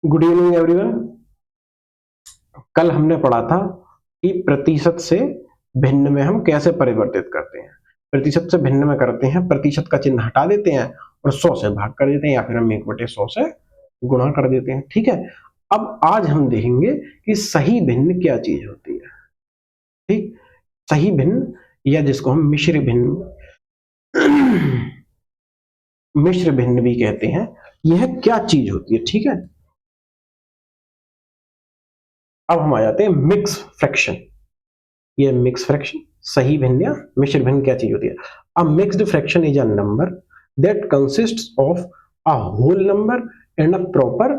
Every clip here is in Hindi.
Good evening everyone. कल हमने पढ़ा था कि प्रतिशत से भिन्न में हम कैसे परिवर्तित करते हैं। प्रतिशत से भिन्न में करते हैं, प्रतिशत का चिन्ह हटा देते हैं और 100 से भाग कर देते हैं या फिर हम 1/100 से गुणा कर देते हैं। ठीक है, अब आज हम देखेंगे कि सही भिन्न क्या चीज होती है। ठीक, सही भिन्न या जिसको हम मिश्र भिन्न मिश्र भिन्न भी कहते हैं, यह क्या चीज होती है। ठीक है, अब हम आ जाते हैं मिक्स फ्रैक्शन। ये मिक्स फ्रैक्शन, सही भिन्न या मिश्र भिन्न क्या चीज होती है। A mixed fraction is a number that consists of a whole number and a proper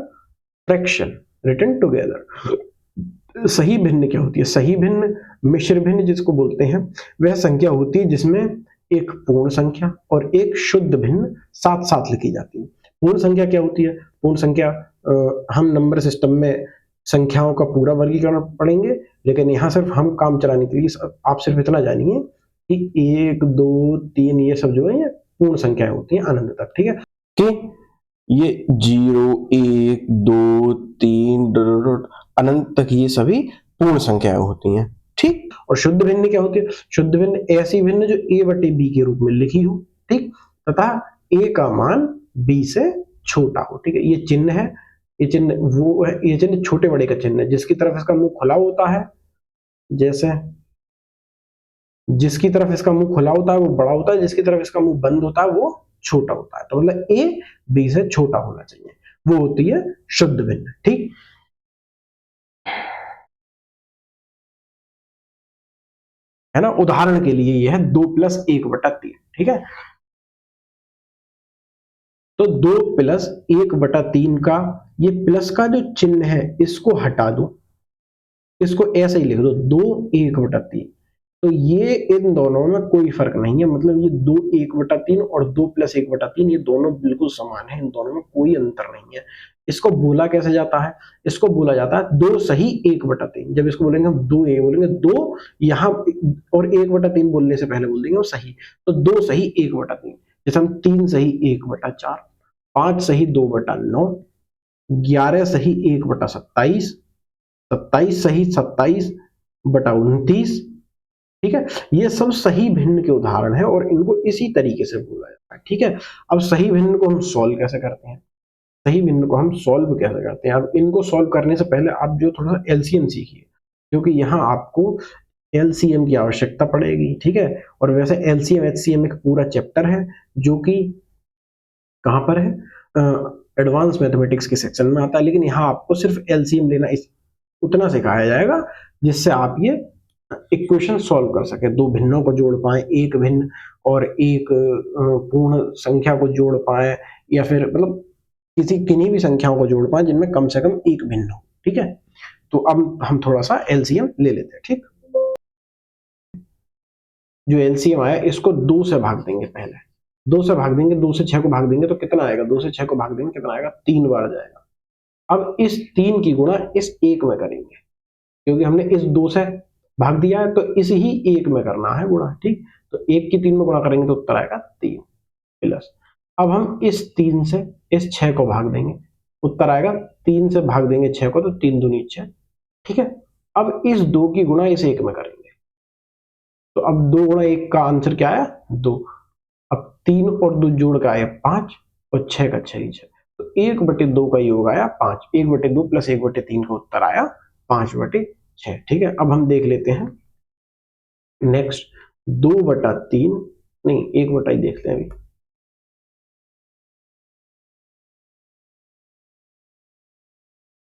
fraction written together. सही भिन्न क्या होती है। सही भिन्न, मिश्र भिन्न जिसको बोलते हैं, वह संख्या होती है जिसमें एक पूर्ण संख्या और एक शुद्ध भिन्न साथ साथ लिखी जाती है। पूर्ण संख्या क्या होती है। पूर्ण संख्या हम नंबर सिस्टम में संख्याओं का पूरा वर्गीकरण पढ़ेंगे, लेकिन यहाँ सिर्फ हम काम चलाने के लिए आप सिर्फ इतना जानिए कि 1 2 3 ये सब जो है ये पूर्ण संख्याएं होती हैं अनंत तक। ठीक है, कि ये 0 1 2 3 अनंत तक ये सभी पूर्ण संख्याएं होती हैं। ठीक, और शुद्ध भिन्न क्या होती है। शुद्ध भिन्न ऐसी भिन्न जो a/b के रूप में लिखी हो। ठीक, तथा a का मान b से छोटा हो। ठीक है, ये चिन्ह है, ये चिन्ह वो है, ये चिन्ह छोटे बड़े का चिन्ह है। जिसकी तरफ इसका मुंह खुला होता है, जैसे जिसकी तरफ इसका मुंह खुला होता है वो बड़ा होता है, जिसकी तरफ इसका मुंह बंद होता है वो छोटा होता है। तो मतलब a b से छोटा होना चाहिए, वो होती है शुद्ध भिन्न। ठीक, है ना। उदाहरण के लिए यह है 2 + 1/3। ठीक है, तो 2 + 1/3 का ये प्लस का जो चिन्ह है इसको हटा दो, इसको ऐसे ही लिख दो 2 1/3। तो ये इन दोनों में कोई फर्क नहीं है, मतलब ये 2 1/3 और 2 + 1/3 ये दोनों बिल्कुल समान है, इन दोनों में कोई अंतर नहीं है। इसको बोला कैसे जाता है। इसको बोला जाता है 2 सही 1/3। जब इसको बोलेंगे हम 2 a बोलेंगे 2 यहाँ और 1/3 बोलने से पहले बोल देंगे वो सही, तो 2 सही 1/3। जैसे हम 3 सही 1/4, 5 सही 2/9, 11 सही 1/27, 27 सही 27/29। ठीक है, ये सब सही भिन्न के उदाहरण है और इनको इसी तरीके से बोला जाता है। ठीक है, अब सही भिन्न को हम सॉल्व कैसे करते हैं। सही भिन्न को हम सॉल्व कैसे करते हैं। अब इनको सॉल्व करने से पहले आप जो थोड़ा सा एलसीएम सीखिए, क्योंकि यहाँ आपको एलसीएम की आवश्यकता पड़ेगी। ठीक है, और वैसे एलसीएम एचसीएम एक पूरा चैप्टर है जो कि कहाँ पर है, एडवांस मैथमेटिक्स के सेक्शन में आता है, लेकिन यहाँ आपको सिर्फ एलसीएम लेना उतना सिखाया जाएगा जिससे आप ये इक्वेशन सॉल्व कर सके, दो भिन्नों को जोड़ पाए, एक भिन्न और एक पूर्ण संख्या को जोड़ पाए, या फिर मतलब किन्हीं भी संख्याओं को जोड़ पाए जिनमें कम से कम एक भिन्न हो। ठीक है, तो अब हम थोड़ा सा एलसीएम ले लेते हैं। ठीक, जो एलसीएम आया इसको 2 से भाग देंगे। पहले 2 से भाग देंगे, 2 से 6 को भाग देंगे तो कितना आएगा। 2 से 6 को भाग देंगे कितना आएगा, 3 बार जाएगा। अब इस 3 की गुणा इस 1 में करेंगे, क्योंकि हमने इस 2 से भाग दिया है तो इस ही 1 में करना है गुणा। ठीक, तो 1 की 3 में गुणा करेंगे तो उत्तर आएगा 3 प्लस। अब हम इस 3 से इस 6 को भाग देंगे, उत्तर आएगा 3 से भाग देंगे 6 को तो 3 दूनी 6। ठीक है, अब इस 2 की गुणा इस 1 में करेंगे, तो अब 2 गुणा 1 का आंसर क्या आया 2। अब 3 और 2 जोड़ का आया 5 और 6 का 6 ही 6, तो 1/2 का योग आया 5। 1/2 + 1/3 का उत्तर आया 5/6। ठीक है, अब हम देख लेते हैं नेक्स्ट 2/3 नहीं 1 ही देखते हैं अभी।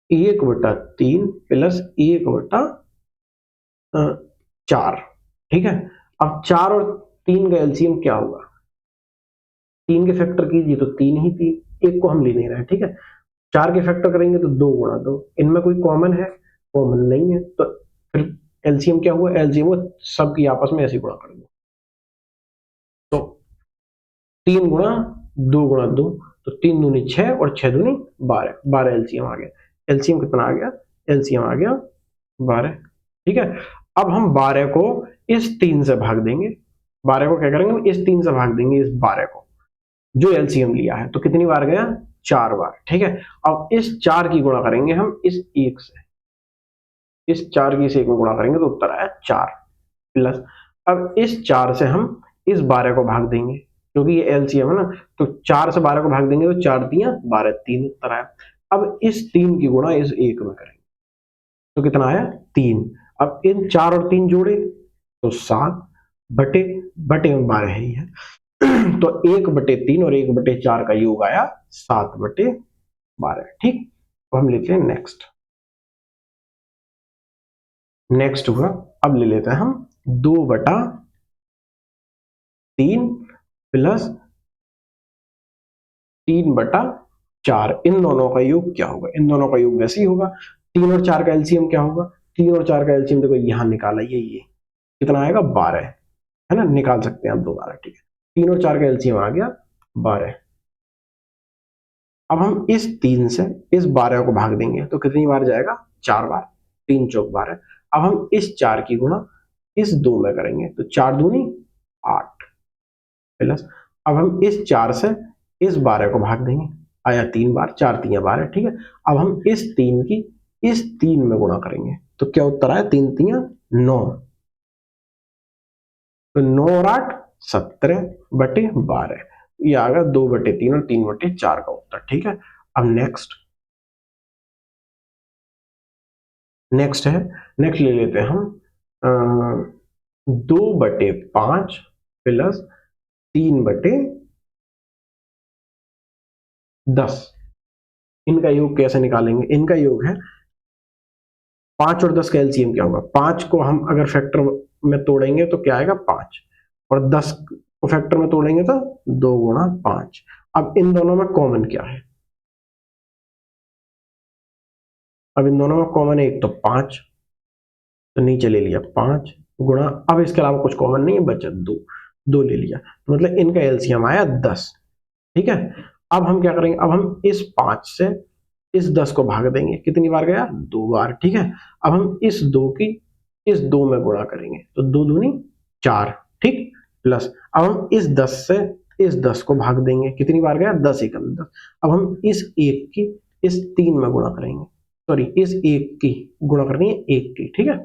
1/3 + 1/4। ठीक है, अब 4 और 3 का एलसीएम क्या होगा। 3 के फैक्टर कीजिए तो 3 ही 3, 1 को हम ले नहीं रहे हैं। ठीक है, 4 के फैक्टर करेंगे तो 2 गुणा 2, इनमें कोई कॉमन है, कॉमन नहीं है, तो फिर एलसीएम क्या हुआ, एलसीएम हुआ सबकी आपस में ऐसे गुणा कर दो, तो 3 गुणा 2 गुणा 2, तो 3 दूनी 6 और 6 दूनी 12, 12 एलसीएम आ गया। एलसीएम कितना आ गया, एलसीएम आ गया 12। ठीक है, अब हम 12 को इस 3 से भाग देंगे। 12 को क्या करेंगे, इस 3 से भाग देंगे इस 12 को, जो एलसीएम लिया है, तो कितनी बार गया 4 बार, ठीक है। अब इस 4 की गुणा करेंगे हम इस 1 से, इस 4 की इस 1 में गुणा करेंगे तो उत्तर आया 4 प्लस, अब इस 4 से हम इस 12 को भाग देंगे क्योंकि ये एलसीएम है ना, तो 4 से 12 को भाग देंगे तो 4 तियां 12, 3 उत्तर आया। अब इस 3 की गुणा इस 1 में करेंगे तो कितना आया 3। अब इन 4 और 3 जोड़े तो 7 बटे बटे में 12 ही है तो 1/3 और 1/4 का योग आया 7/12, ठीक। तो हम लेते हैं नेक्स्ट, नेक्स्ट हुआ, अब ले लेते हैं हम 2/3 प्लस 3/4, इन दोनों का योग क्या होगा, इन दोनों का योग वैसे ही होगा। 3 और 4 का एलसीएम क्या होगा, 3 और 4 का एलसीएम देखो यहां निकाला, ये कितना आएगा 12, है ना, निकाल सकते हैं आप दोबारा, ठीक है। 3 और 4 का एलसीएम आ गया 12। अब हम इस 3 से इस 12 को भाग देंगे तो कितनी बार जाएगा 4 बार, 3 चौक 12। अब हम इस 4 की गुणा इस 2 में करेंगे तो 4 दूनी 8 प्लस, अब हम इस 4 से इस 12 को भाग देंगे, आया 3 बार, 4 तियां 12, ठीक है। अब हम इस 3 की इस 3 में गुणा करेंगे तो क्या उत्तर आया 3 तियां 9, तो 9 और 8 17/12, ये आ गया 2/3 और 3/4 का उत्तर, ठीक है। अब नेक्स्ट है, नेक्स्ट ले लेते हैं हम 2/5 प्लस 3/10, इनका योग कैसे निकालेंगे, इनका योग है 5 और 10 का एलसीएम क्या होगा, 5 को हम अगर फैक्टर में तोड़ेंगे तो क्या आएगा 5, और 10 को फैक्टर में तोड़ेंगे तो 2 गुणा 5। अब इन दोनों में कॉमन क्या है, अब इन दोनों में कॉमन है एक तो 5, तो नीचे ले लिया 5 गुणा, अब इसके अलावा कुछ कॉमन नहीं है, बचा 2 ले लिया, तो मतलब इनका एलसीएम आया 10, ठीक है। अब हम क्या करेंगे, अब हम इस 5 से इस 10 को भाग देंगे, कितनी बार गया 2 बार, ठीक है। अब हम इस 2 की इस 2 में गुणा करेंगे तो 2 दूनी 4, ठीक, प्लस अब हम इस 10 से इस 10 को भाग देंगे, कितनी बार गया 10 एकम 10। अब हम इस 1 की इस 3 में गुणा करेंगे, सॉरी इस 1 की गुणा करनी है 1 की, ठीक है।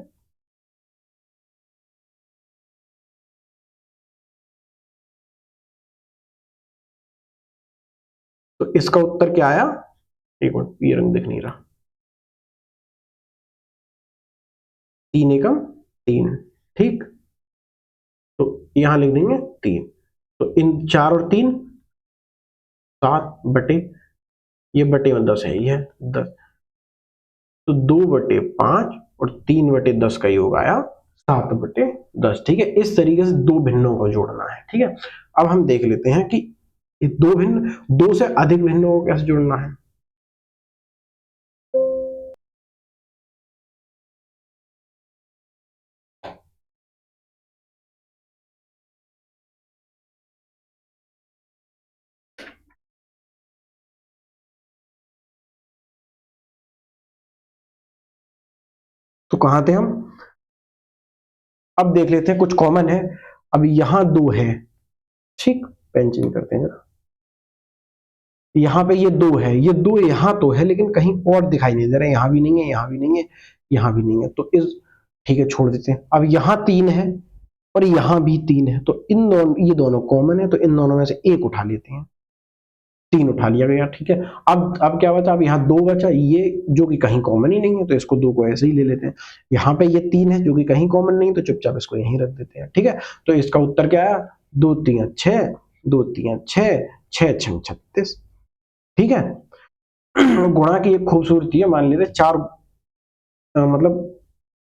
तो इसका उत्तर क्या आया, एक मिनट ये रंग दिख नहीं रहा, 3 एकम 3, ठीक, तो यहां लिख देंगे 3, तो इन 4 और 3 7 बटे, ये बटे में 10 है, ये है 10, तो 2/5 और 3/10 का योग आया 7/10, ठीक है। इस तरीके से दो भिन्नों को जोड़ना है, ठीक है। अब हम देख लेते हैं कि दो भिन्न, दो से अधिक भिन्नों को कैसे जोड़ना है। तो कहां थे हम, अब देख लेते हैं कुछ कॉमन है। अब यहां 2 है, ठीक, पेन चेंज करते हैं जरा, यहाँ पे ये 2 है, ये 2 यहाँ तो है लेकिन कहीं और दिखाई नहीं दे रहा है, यहाँ भी नहीं है, यहाँ भी नहीं है, यहाँ भी नहीं है, तो इस, ठीक है छोड़ देते हैं। अब यहाँ 3 है और यहाँ भी 3 है, तो इन दोनों, ये दोनों कॉमन है तो इन दोनों में से एक उठा लेते हैं, 3 उठा लिया गया, ठीक है। अब क्या बचा, अब यहाँ 2 बचा, ये जो कि कहीं कॉमन ही नहीं है तो इसको 2 को ऐसे ही ले लेते हैं। यहाँ पे ये 3 है जो कि कहीं कॉमन नहीं, तो चुपचाप इसको यहीं रख देते हैं, ठीक है। तो इसका उत्तर क्या आया, 2 3 6, 2 3 6, 6 6 36, ठीक है। गुणा की एक खूबसूरती है, मान लेते 4 मतलब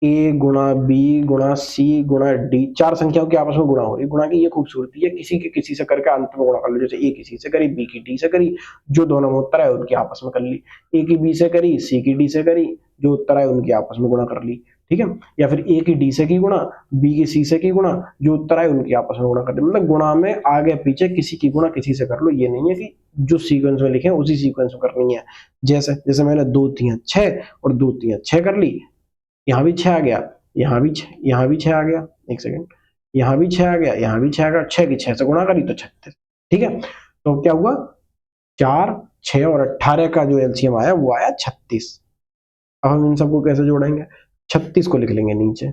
ए गुणा बी गुणा सी गुणा डी, 4 संख्याओं की आपस में गुणा हो रही है। गुणा की ये खूबसूरती है, किसी के किसी से करके अंत में गुणा कर लो, जैसे ए किसी से करी, बी की डी से करी, जो दोनों में उत्तर है उनकी आपस में कर ली, ए की बी से करी, सी की डी से करी, जो उत्तर है उनकी आपस में गुणा कर ली, ठीक है। या फिर ए की डी से की गुणा, बी की सी से की गुणा, जो उत्तर है उनकी आपस में गुणा कर ली। मतलब गुणा में आगे पीछे किसी की गुणा किसी से कर लो, ये नहीं है कि जो सीक्वेंस में लिखे उसी सीक्वेंस में करनी है। जैसे जैसे मैंने 2 3 6 और 2 3 6 कर ली, यहाँ भी 6 आ गया, यहाँ भी 6, यहाँ भी 6 आ गया, एक सेकंड, यहाँ भी 6 आ गया, यहाँ भी 6 आ गया, 6 की 6 से गुणा करी तो 36, ठीक है। तो क्या हुआ 4 6 और 18 का जो एलसीएम आया वो आया 36। अब हम इन सबको कैसे जोड़ेंगे, 36 को लिख लेंगे नीचे,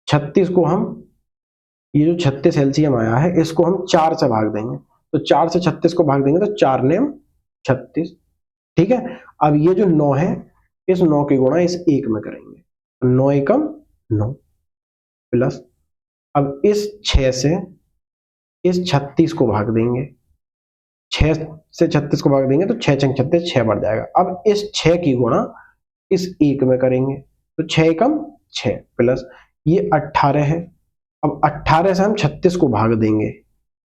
36 को हम, ये जो 36 एलसीएम आया है इसको हम 4 से भाग देंगे, तो 4 से 36 को भाग देंगे तो 4 ने 36, ठीक है। अब ये जो 9 है इस 9 की गुणा इस 1 में करेंगे, 9 एकम 9 प्लस, अब इस 6 से इस 36 को भाग देंगे, 6 से 36 को भाग देंगे तो 6 छंग 36, 6 बढ़ जाएगा। अब इस 6 की गुणा इस 1 में करेंगे तो 6 एकम 6 प्लस ये 18 है, अब 18 से हम 36 को भाग देंगे,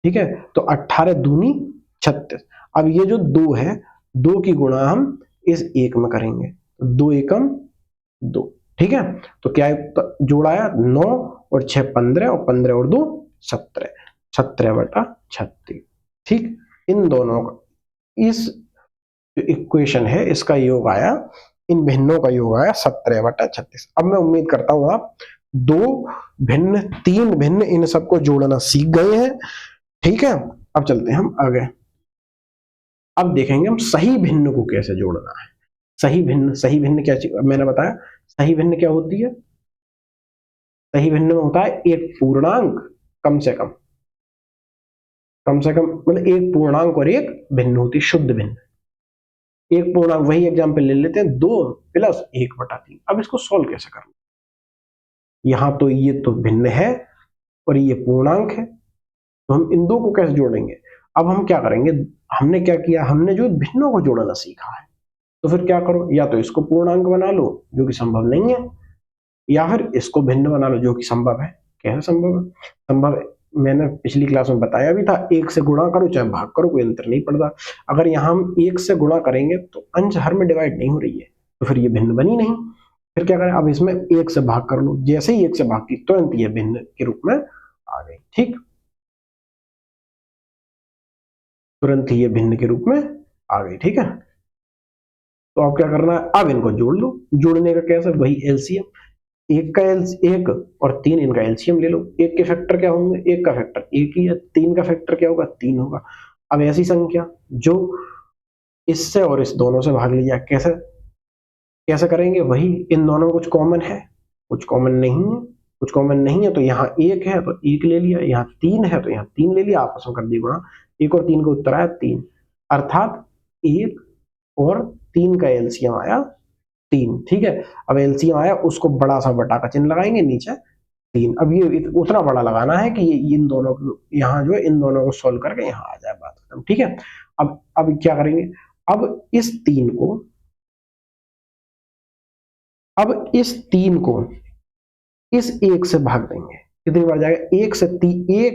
ठीक है, तो 18 दूनी 36। अब ये जो 2 है 2 की गुणा हम इस 1 में करेंगे तो 2 एकम 2, ठीक है। तो क्या जोड़ाया 9 और 6 15 और 15 और 2 17, 17/36, ठीक। इन दोनों का इस इक्वेशन है इसका योग आया, इन भिन्नों का योग आया 17/36। अब मैं उम्मीद करता हूं आप 2 भिन्न 3 भिन्न इन सबको जोड़ना सीख गए हैं, ठीक है। अब चलते हैं हम आगे, अब देखेंगे हम सही भिन्न को कैसे जोड़ना है। सही भिन्न क्या चीज, मैंने बताया सही भिन्न क्या होती है, सही भिन्न में होता है एक पूर्णांक कम से कम मतलब एक पूर्णांक और एक भिन्न होती है शुद्ध भिन्न। एक पूर्णांक, वही एग्जाम्पल ले लेते हैं 2 प्लस 1/3। अब इसको सॉल्व कैसे करना, यहां तो ये तो भिन्न है और ये पूर्णांक है, तो हम इन दो को कैसे जोड़ेंगे। अब हम क्या करेंगे, हमने क्या किया, हमने जो भिन्नों को जोड़ना सीखा है, तो फिर क्या करो, या तो इसको पूर्णांक बना लो जो कि संभव नहीं है, या फिर इसको भिन्न बना लो जो कि संभव है। कैसे संभव है, संभव है मैंने पिछली क्लास में बताया भी था, 1 से गुणा करो चाहे भाग करो कोई अंतर नहीं पड़ता। अगर यहाँ हम 1 से गुणा करेंगे तो अंश हर में डिवाइड नहीं हो रही है, तो फिर ये भिन्न बनी नहीं। फिर क्या करें, अब इसमें 1 से भाग कर लो, जैसे ही 1 से भाग की तुरंत ये भिन्न के रूप में आ गई, ठीक, तुरंत ही ये भिन्न के रूप में आ गई, ठीक है। तो अब क्या करना है, अब इनको जोड़ लो, जोड़ने का कैसे, वही एलसीएम, एक का एक और 3 इनका एलसीएम ले लो। एक के फैक्टर क्या होंगे, एक का फैक्टर 1 ही है, 3 का फैक्टर क्या होगा, 3 होगा। अब ऐसी संख्या जो इससे और इस दोनों से भाग लिया, कैसे कैसे करेंगे, वही इन दोनों में कुछ कॉमन है, कुछ कॉमन नहीं है, कुछ कॉमन नहीं है तो यहाँ 1 है तो 1 ले लिया, यहाँ 3 है तो यहाँ 3 ले लिया, आपस में कर दी गुणा, 1 और 3 का उत्तर आया 3, अर्थात 1 और 3 का एलसीएम आया 3, ठीक है। अब एलसीएम आया उसको बड़ा सा बटा का चिन्ह लगाएंगे नीचे 3, अब ये उतना बड़ा लगाना है कि ये इन दोनों को यहाँ जो है इन दोनों को सोल्व करके यहाँ आ जाए, बात खत्म, ठीक है। अब क्या करेंगे, अब इस 3 को, अब इस 3 को इस 1 से भाग देंगे, कितनी बार जाएगा, 1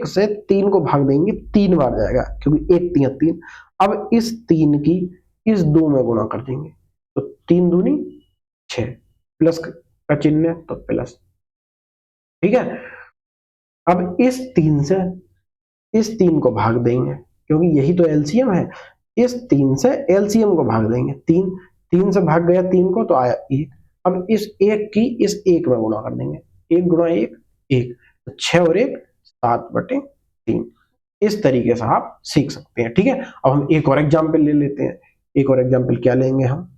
से 3 को भाग देंगे 3 बार जाएगा, क्योंकि 1 3 3। अब इस 3 की इस 2 में गुणा कर देंगे तो 3 दूनी 6, प्लस का चिन्ह है तो प्लस, ठीक है। अब इस 3 से इस 3 को भाग देंगे क्योंकि यही तो एलसीएम है, इस 3 से एलसीएम को भाग देंगे, 3 से भाग गया 3 को तो आया 1। अब इस 1 की इस 1 में गुणा कर देंगे, 1 गुणा 1 1, तो 6 और 1 7/3। इस तरीके से आप सीख सकते हैं, ठीक है। अब हम एक और एग्जाम्पल ले लेते हैं, एक और एग्जाम्पल क्या लेंगे हम,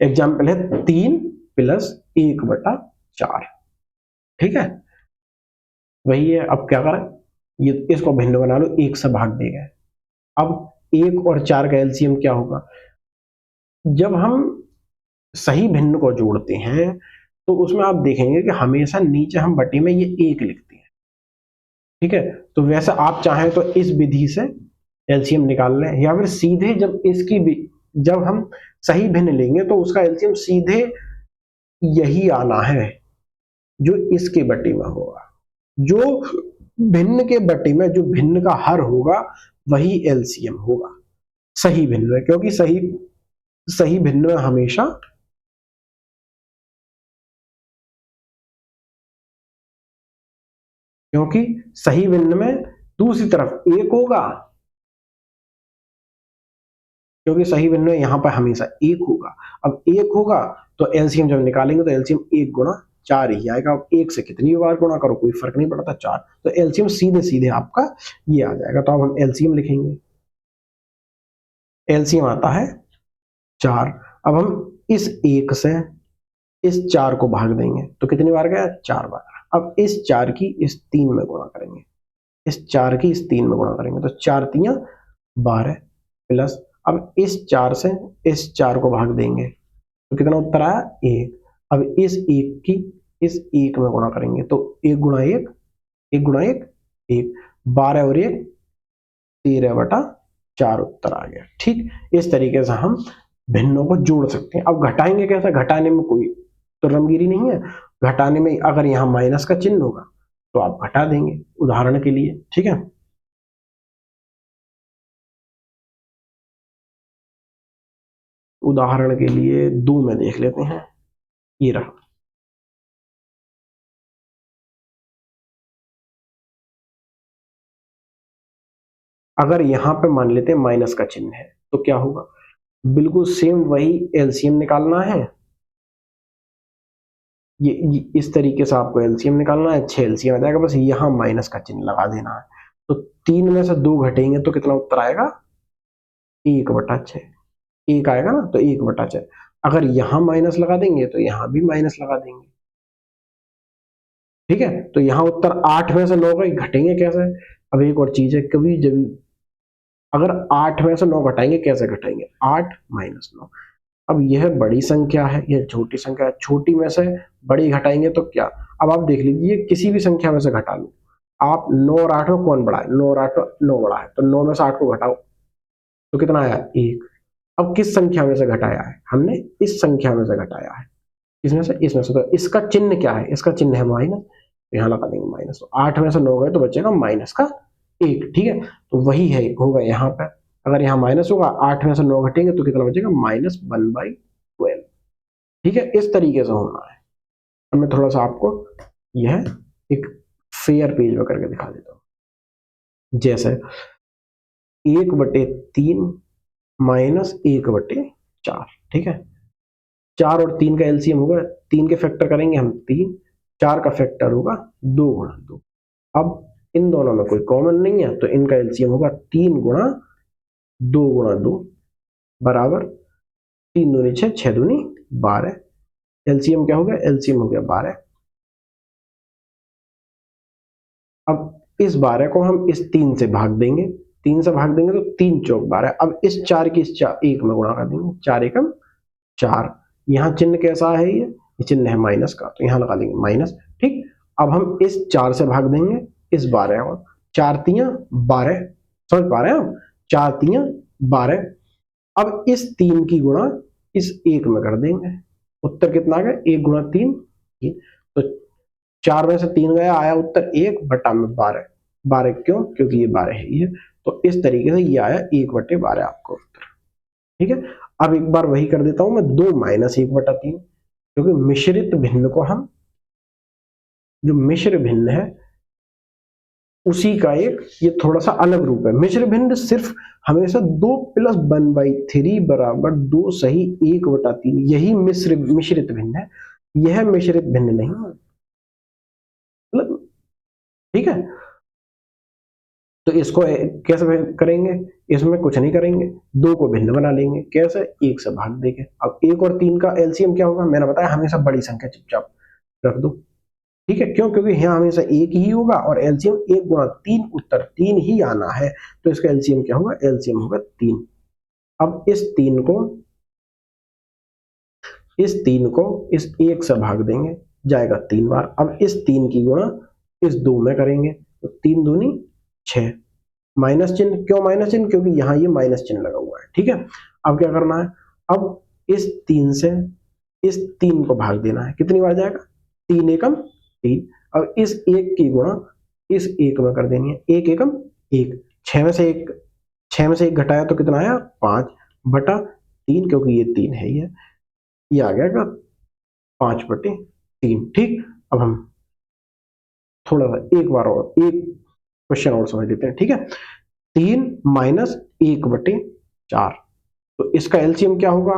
एग्जाम्पल है 3 प्लस 1/4, ठीक है, वही है। अब क्या करें, ये इसको भिन्न बना लो, 1 से भाग देगा। अब 1 और 4 का एलसीएम क्या होगा, जब हम सही भिन्न को जोड़ते हैं तो उसमें आप देखेंगे कि हमेशा नीचे हम बटे में ये 1 लिखते हैं, ठीक है। तो वैसे आप चाहें तो इस विधि से एलसीएम निकाल लें, या फिर सीधे जब हम सही भिन्न लेंगे तो उसका एलसीएम सीधे यही आना है जो इसके बटे में होगा, जो भिन्न के बटे में जो भिन्न का हर होगा वही एलसीएम होगा सही भिन्न में, क्योंकि सही भिन्न में हमेशा क्योंकि सही भिन्न में दूसरी तरफ 1 होगा, क्योंकि सही भिन्न में यहां पर हमेशा 1 होगा। अब 1 होगा तो एलसीएम जब निकालेंगे तो एलसीएम 1 गुणा 4 ही आएगा। अब 1 से कितनी बार गुणा करो कोई फर्क नहीं पड़ता, 4, तो एलसीएम सीधे सीधे आपका ये आ जाएगा। तो अब हम एलसीएम लिखेंगे, एलसीएम आता है 4। अब हम इस 1 से इस 4 को भाग देंगे तो कितनी बार गया, 4 बार। अब इस 4 की इस 3 में गुणा करेंगे, इस 4 की इस 3 में गुणा करेंगे तो 4 तियां 12 प्लस, अब इस 4 से इस 4 को भाग देंगे तो कितना उत्तर आया, 1। अब इस 1 की इस 1 में गुणा करेंगे तो 1 गुणा 1, 1 गुणा 1 1, 12 और 1 13/4 उत्तर आ गया। ठीक, इस तरीके से हम भिन्नों को जोड़ सकते हैं। अब घटाएंगे कैसे, घटाने में कोई तो रमगीरी नहीं है। घटाने में अगर यहाँ माइनस का चिन्ह होगा तो आप घटा देंगे उदाहरण के लिए, ठीक है। उदाहरण के लिए 2 में देख लेते हैं, ये रहा। अगर यहाँ पे मान लेते हैं माइनस का चिन्ह है तो क्या होगा, बिल्कुल सेम वही एलसीएम निकालना है। ये इस तरीके से आपको एलसीएम निकालना है, 6 एलसीएम आ जाएगा, बस यहाँ माइनस का चिन्ह लगा देना है। तो 3 में से 2 घटेंगे तो कितना उत्तर आएगा, 1/6, 1 आएगा ना, तो 1/6। अगर यहाँ माइनस लगा देंगे तो यहाँ भी माइनस लगा देंगे, ठीक है। तो यहाँ उत्तर 8 में से 9 घटेंगे कैसे। अब एक और चीज है, कभी जब अगर 8 में से 9 घटाएंगे कैसे घटाएंगे, 8 माइनस 9। अब यह बड़ी संख्या है, यह छोटी संख्या है, छोटी में से बड़ी घटाएंगे तो क्या। अब आप देख लीजिए किसी भी संख्या में से घटा लो आप, 9 और 8 में कौन बड़ा है, 9 और 8 में 9 बड़ा है, तो 9 में से 8 को घटाओ तो कितना आया, 1। अब किस संख्या में से घटाया है हमने, इस संख्या में से घटाया है, इसमें से, इसमें से। तो इसका चिन्ह क्या है, इसका चिन्ह है माइनस, तो यहाँ लगा देंगे माइनस। तो 8 में से 9 गए तो बचेगा माइनस का 1, ठीक है। तो वही है होगा यहाँ पे, अगर यहाँ माइनस होगा 8 में से 9 घटेंगे तो कितना बचेगा, -1/12, ठीक है। इस तरीके से होना है। अब मैं थोड़ा सा आपको यह एक फेयर पेज में करके दिखा देता हूँ। जैसे 1/3 -1/4, ठीक है। 4 और 3 का एलसीएम होगा, 3 के फैक्टर करेंगे हम 3, 4 का फैक्टर होगा 2 गुणा 2। अब इन दोनों में कोई कॉमन नहीं है तो इनका एलसीएम होगा 3 गुणा 2 गुणा 2 बराबर 3 दूनी 6, 6 दूनी 12। एलसीएम क्या हो गया, एलसीएम हो गया 12। अब इस 12 को हम इस 3 से भाग देंगे, 3 से भाग देंगे तो 3 चौक 12। अब इस 4 की इस 1 में गुणा कर देंगे, 4 एकम 4। यहाँ चिन्ह कैसा है, ये चिन्ह है माइनस का, तो यहाँ लगा देंगे माइनस, ठीक। अब हम इस 4 से भाग देंगे इस 12 को, 4 तियां 12, समझ पा रहे हैं हम, 4 तियां 12। अब इस 3 की गुणा इस 1 में कर देंगे, उत्तर कितना आ गया, 1 गुणा 3, तो 4 में से 3 गया, आया उत्तर 1/12। 12 क्यों, क्योंकि ये 12 है ये, तो इस तरीके से ये आया 1/12 आपको उत्तर, ठीक है। अब एक बार वही कर देता हूं मैं, 2 -1/3, क्योंकि मिश्रित भिन्न को हम, जो मिश्र भिन्न है उसी का एक ये थोड़ा सा अलग रूप है। मिश्र भिन्न सिर्फ हमेशा 2 + 1/3 बराबर 2 सही 1/3, यही मिश्रित भिन्न है, यह मिश्रित भिन्न नहीं है, मतलब, ठीक है। तो इसको कैसे करेंगे, इसमें कुछ नहीं करेंगे, 2 को भिन्न बना लेंगे, कैसे, 1 से भाग देंगे। अब 1 और 3 का एलसीएम क्या होगा, मैंने बताया हमेशा बड़ी संख्या चुपचाप रख दो, ठीक है। क्यों, क्योंकि यहाँ हमेशा 1 ही होगा और एलसीएम 1 गुणा 3, उत्तर 3 ही आना है, तो इसका एलसीएम क्या होगा, एलसीएम होगा 3। अब इस 3 को इस 1 से भाग देंगे, जाएगा 3 बार। अब इस 3 की गुणा इस 2 में करेंगे तो 3 दूनी 6, माइनस चिन्ह, क्यों माइनस चिन्ह, क्योंकि यहाँ ये माइनस चिन्ह लगा हुआ है, ठीक है। अब क्या करना है, अब इस 3 से इस 3 को भाग देना है, कितनी बार जाएगा, 3 एकम 3। अब इस 1 की गुणा इस 1 में कर देनी है, 1 एकम 1, 6 में से 1 घटाया तो कितना आया, 5/3, क्योंकि ये 3 है, ये आ गया 5/3, ठीक। अब हम थोड़ा सा एक बार और एक क्वेश्चन और समझ लेते हैं, ठीक है। 3 - 1/4, तो इसका एलसीएम क्या होगा,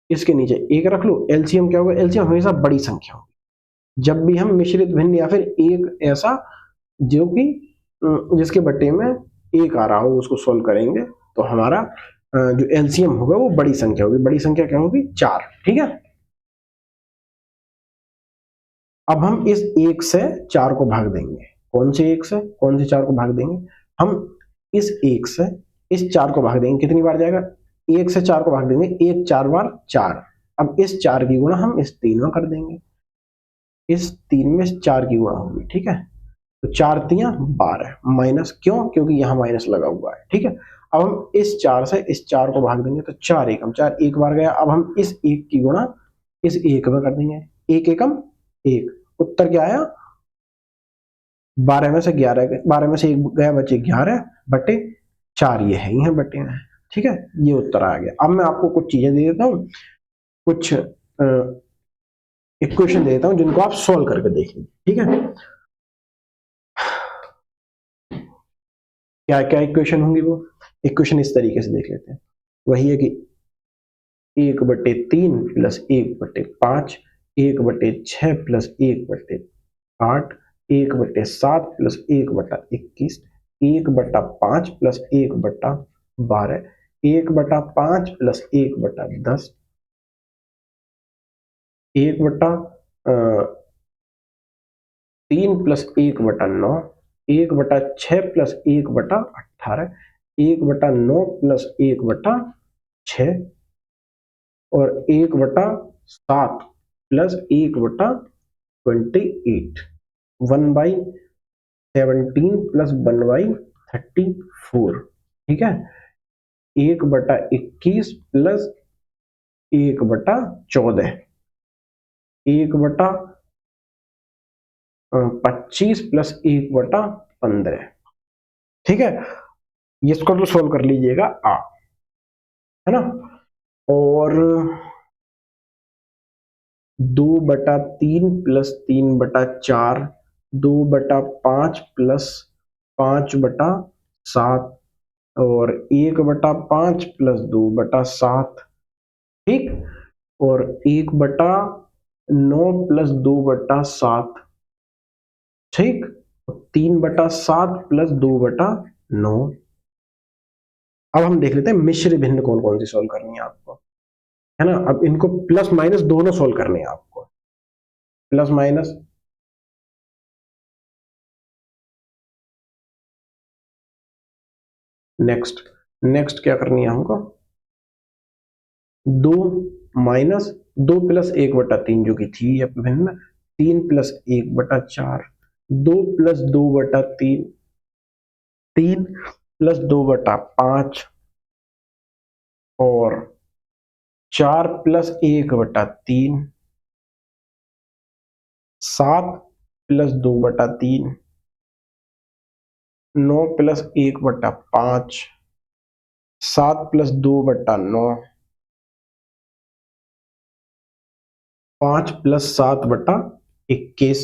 इसके नीचे 1 रख लो, एलसीएम क्या होगा, एलसीएम हमेशा बड़ी संख्या होगी, जब भी हम मिश्रित भिन्न या फिर एक ऐसा जो कि जिसके बट्टे में एक आ रहा हो उसको सोल्व करेंगे तो हमारा जो एलसीएम होगा वो बड़ी संख्या होगी। बड़ी संख्या क्या होगी? 4। ठीक है, अब हम इस एक से 4 को भाग देंगे। कौन से एक से कौन से 4 को भाग देंगे? हम इस एक से इस 4 को भाग देंगे। कितनी बार जाएगा? 1 से 4 को भाग देंगे, 1 4 बार 4। अब इस 4 की गुणा हम इस 3 में कर देंगे, इस 3 में 4 की गुणा होगी। ठीक है, तो 4 तियां 12 माइनस, क्यों? क्योंकि यहाँ माइनस लगा हुआ है। ठीक है, अब हम इस 4 से इस 4 को भाग देंगे तो 4 एकम 4 एक बार गया। अब हम इस एक की गुणा इस एक में कर देंगे, एक एकम एक। उत्तर क्या आया? 12 में से 11, 12 में से एक गया, बचे 11 बटे 4। ये है ही है बटे हैं। ठीक है, ये उत्तर आ गया। अब मैं आपको कुछ चीजें दे देता हूँ, कुछ इक्वेशन दे देता हूँ जिनको आप सोल्व करके देख लीजिए। ठीक है, क्या क्या इक्वेशन होंगी? वो इक्वेशन इस तरीके से देख लेते हैं। वही है कि 1/3 plus 1/5, 1/6 plus 1/8, 1/7 plus 1/21, 1/5 plus 1/12, 1/5 plus 1/10, 1/3 plus 1/9, 1/6 plus 1/18, 1/9 plus 1/6 और 1/7 प्लस 1/28, 1/17 प्लस 1/34। ठीक है, 1/21 प्लस 1/14, 1/25 प्लस 1/15। ठीक है, इसको तो सोल्व कर लीजिएगा आप, है ना। और 2/3 प्लस 3/4, 2/5 प्लस 5/7 और 1/5 प्लस 2/7। ठीक, और 1/9 प्लस 2/7। ठीक, 3/7 प्लस 2/9। अब हम देख लेते हैं मिश्र भिन्न कौन कौन सी सोल्व करनी है आपको, है ना। अब इनको प्लस माइनस दोनों सोल्व करने हैं आपको, प्लस माइनस। नेक्स्ट नेक्स्ट क्या करनी है हमको? 2 माइनस 2 प्लस 1/3 जो कि थी भिन्न, 3 प्लस 1/4, 2 प्लस 2/3, 3 प्लस 2/5 और 4 plus 1/3, 7 plus 2/3, 9 plus 1/5, 7 plus 2/9, 5 plus 7/21,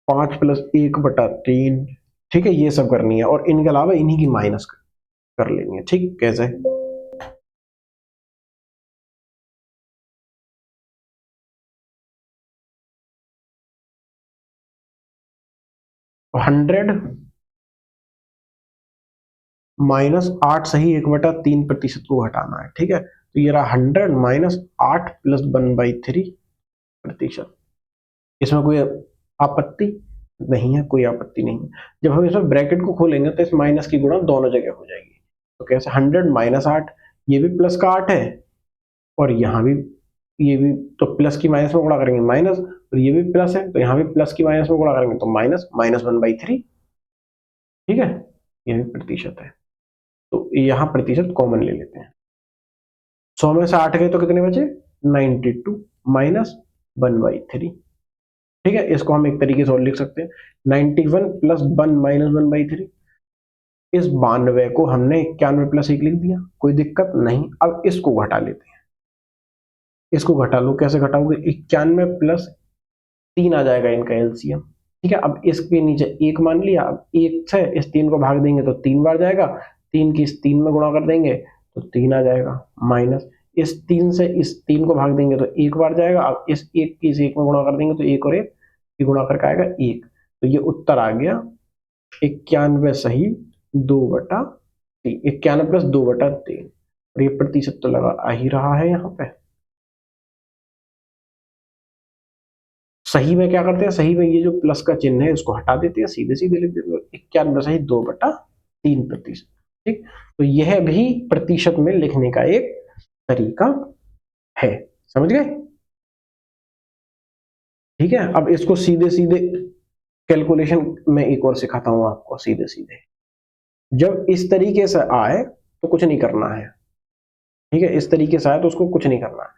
5 plus 1/3। ठीक है, ये सब करनी है और इनके अलावा इन्हीं की माइनस कर लेनी है। ठीक, कैसे? 100 माइनस 8 सही 1/3% को हटाना है। ठीक है, तो ये रहा 100 माइनस 8 प्लस 1/3%। इसमें कोई आपत्ति नहीं है? कोई आपत्ति नहीं है। जब हम इसमें ब्रैकेट को खोलेंगे तो इस माइनस की गुणा दोनों जगह हो जाएगी। तो कैसे? 100 माइनस 8, ये भी प्लस का 8 है और यहाँ भी, ये भी तो प्लस की माइनस में गुणा करेंगे माइनस, और ये भी प्लस है तो यहाँ भी प्लस की माइनस में गुणा करेंगे तो माइनस, माइनस 1/3। ठीक है, ये भी प्रतिशत है तो यहाँ प्रतिशत कॉमन ले लेते हैं। 100 में से 8 गए तो कितने बचे? 92 माइनस 1/3। ठीक है, इसको हम एक तरीके से और लिख सकते हैं, 91 प्लस 1 माइनस 1/3। इस 92 को हमने 91 प्लस 1 लिख दिया, कोई दिक्कत नहीं। अब इसको घटा लेते हैं, इसको घटा लो। कैसे घटाओगे? 91 प्लस 3 आ जाएगा इनका एलसीएम। ठीक है, अब इसके नीचे 1 मान लिया, अब 1 से इस 3 को भाग देंगे तो 3 बार जाएगा, 3 की इस 3 में गुणा कर देंगे तो 3 आ जाएगा, माइनस इस 3 से इस 3 को भाग देंगे तो 1 बार जाएगा। अब इस 1 की इस 1 में गुणा कर देंगे तो 1 और 1 ये गुणा करके आएगा 1। तो ये उत्तर आ गया 91 सही 2/3, 91 प्लस 2/3। और ये प्रतिशत तो लगा आ ही रहा है यहाँ पे। सही में क्या करते हैं, सही में ये जो प्लस का चिन्ह है उसको हटा देते हैं, सीधे सीधे लिख देते हैं 91 सही 2/3%। ठीक, तो यह भी प्रतिशत में लिखने का एक तरीका है, समझ गए। ठीक है, अब इसको सीधे सीधे कैलकुलेशन में एक और सिखाता हूं आपको। सीधे सीधे जब इस तरीके से आए तो कुछ नहीं करना है। ठीक है, इस तरीके से आए तो उसको कुछ नहीं करना है।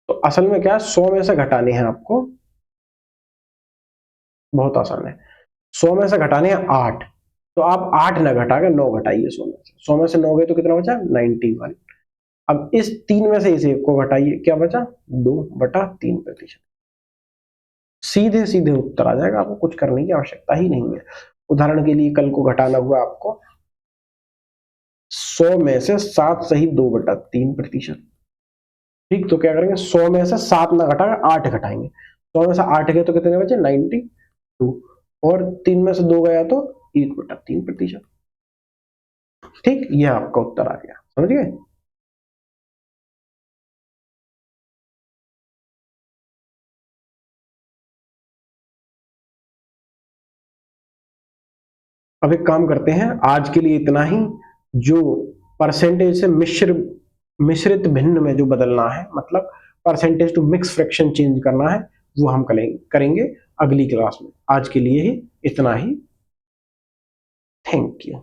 तो असल में क्या है, 100 में से घटाने हैं आपको, बहुत आसान है। 100 में से घटाने हैं 8, तो आप 8 ना घटा के 9 घटाइए 100 में से। 100 में से 9 गए तो कितना बचा 91। अब इस 3 में से इस 1 को घटाइए, क्या बचा 2/3%। सीधे सीधे उत्तर आ जाएगा, आपको कुछ करने की आवश्यकता ही नहीं है। उदाहरण के लिए कल को घटाना हुआ आपको 100 में से 7 सही 2/3%। ठीक, तो क्या करेंगे 100 में से 7 ना घटा 8 घटाएंगे। 100 में से 8 गए तो कितने बचे 92, और 3 में से 2 गया तो 1/3%। ठीक, यह आपका उत्तर आ गया, समझ गए। अब एक काम करते हैं, आज के लिए इतना ही। जो परसेंटेज से मिश्रित भिन्न में जो बदलना है, मतलब percentage to mix fraction change करना है, वो हम करेंगे अगली क्लास में। आज के लिए ही इतना ही। Thank you.